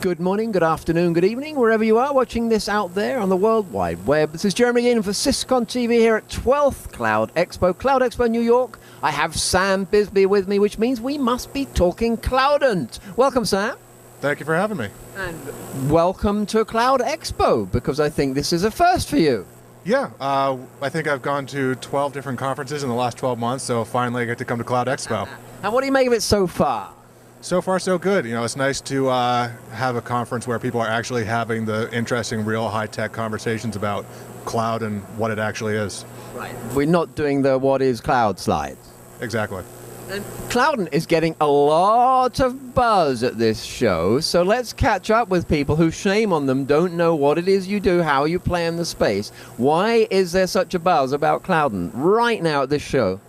Good morning, good afternoon, good evening, wherever you are watching this out there on the World Wide Web. This is Jeremy Geelan for SYS-CON TV here at 12th Cloud Expo, New York. I have Sam Bisbee with me, which means we must be talking Cloudant. Welcome, Sam. Thank you for having me. And welcome to Cloud Expo, because I think this is a first for you. Yeah, I think I've gone to 12 different conferences in the last 12 months, so finally I get to come to Cloud Expo. And what do you make of it so far? So far, so good. You know, it's nice to have a conference where people are actually having the interesting, real high-tech conversations about cloud and what it actually is. Right. We're not doing the what is cloud slides. Exactly. And Cloudant is getting a lot of buzz at this show, so let's catch up with people who, shame on them, don't know what it is you do, how you play in the space. Why is there such a buzz about Cloudant right now at this show?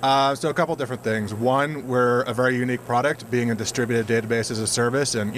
So a couple different things. One, we're a very unique product, being a distributed database as a service, and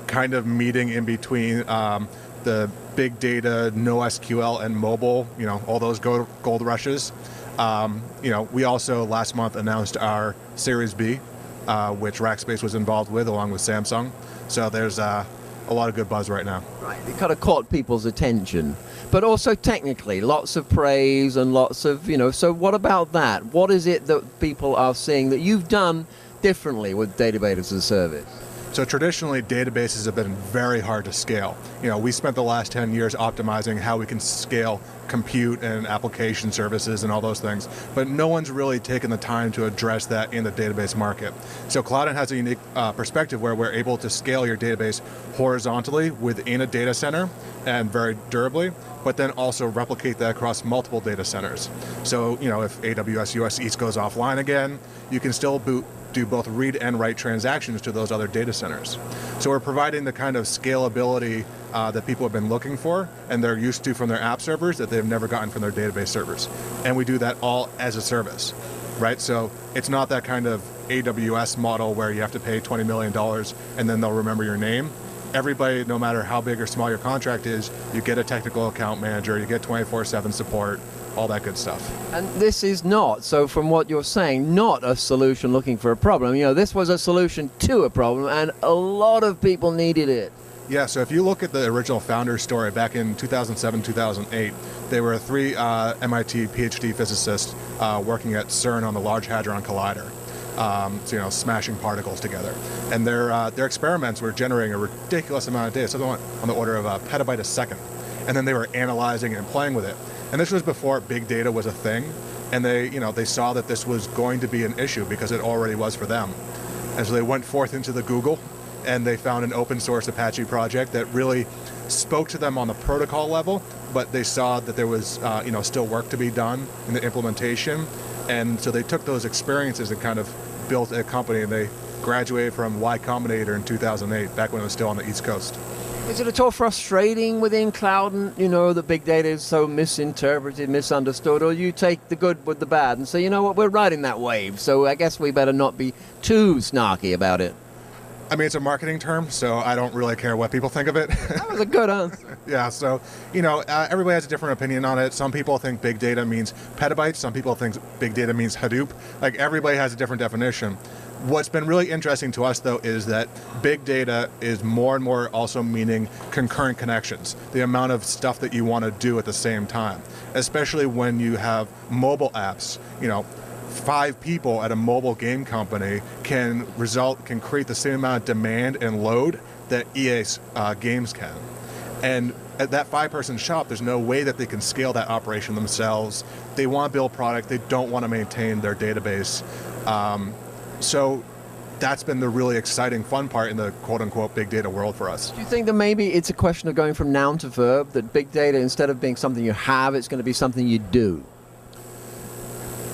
kind of meeting in between the big data, NoSQL, and mobile. All those gold rushes. We also last month announced our Series B, which Rackspace was involved with, along with Samsung. So there's a lot of good buzz right now. Right, it kind of caught people's attention. But also technically, lots of praise and lots of, so what about that? What is it that people are seeing that you've done differently with database as a service? So traditionally, databases have been very hard to scale. We spent the last 10 years optimizing how we can scale compute and application services and all those things, but no one's really taken the time to address that in the database market. So Cloudant has a unique perspective where we're able to scale your database horizontally within a data center and very durably, but then also replicate that across multiple data centers. So, if AWS US East goes offline again, you can still do both read and write transactions to those other data centers. So we're providing the kind of scalability that people have been looking for and they're used to from their app servers that they've never gotten from their database servers. And we do that all as a service, right? So it's not that kind of AWS model where you have to pay $20 million and then they'll remember your name. Everybody, no matter how big or small your contract is, you get a technical account manager, you get 24/7 support, all that good stuff. And this is not, so from what you're saying, not a solution looking for a problem. This was a solution to a problem, and a lot of people needed it. Yeah, so if you look at the original founder's story back in 2007, 2008, they were three MIT PhD physicists working at CERN on the Large Hadron Collider. Smashing particles together. And their experiments were generating a ridiculous amount of data, something on the order of a petabyte a second. And then they were analyzing it and playing with it. And this was before big data was a thing. And they saw that this was going to be an issue because it already was for them. And so they went forth into the Google and they found an open source Apache project that really spoke to them on the protocol level, but they saw that there was still work to be done in the implementation. And so they took those experiences and kind of built a company, and they graduated from Y Combinator in 2008, back when it was still on the East Coast. Is it at all frustrating within Cloudant, that big data is so misinterpreted, misunderstood, or you take the good with the bad and say, you know what, we're riding that wave, so I guess we better not be too snarky about it? I mean, it's a marketing term, so I don't really care what people think of it. That was a good answer. Yeah, so, everybody has a different opinion on it. Some people think big data means petabytes. Some people think big data means Hadoop. Like, everybody has a different definition. What's been really interesting to us, though, is that big data is more and more also meaning concurrent connections, the amount of stuff that you want to do at the same time, especially when you have mobile apps. 5 people at a mobile game company can create the same amount of demand and load that EA games can. And at that 5-person shop, there's no way that they can scale that operation themselves. They want to build product. They don't want to maintain their database. So that's been the really exciting, fun part in the quote-unquote big data world for us. Do you think that maybe it's a question of going from noun to verb, that big data, instead of being something you have, it's going to be something you do?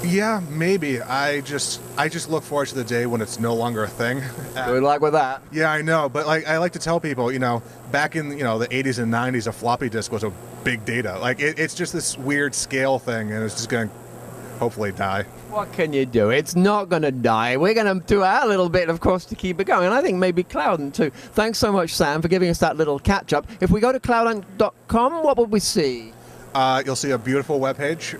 Yeah, maybe. I just look forward to the day when it's no longer a thing. Good luck with that. Yeah, I know. But I like to tell people, back in the 80s and 90s, a floppy disk was a big data. It's just this weird scale thing, and it's just going to hopefully die. What can you do? It's not going to die. We're going to do our little bit, of course, to keep it going. And I think maybe Cloudant too. Thanks so much, Sam, for giving us that little catch-up. If we go to cloudant.com, what would we see? You'll see a beautiful webpage,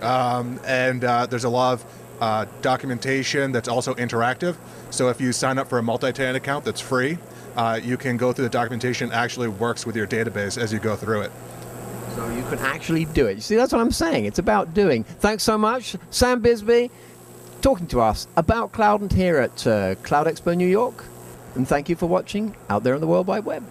and there's a lot of documentation that's also interactive. So if you sign up for a multi-tenant account that's free, you can go through the documentation. It actually works with your database as you go through it. So you can actually do it. You see, that's what I'm saying. It's about doing. Thanks so much, Sam Bisbee, talking to us about Cloudant here at Cloud Expo New York. And thank you for watching out there on the World Wide Web.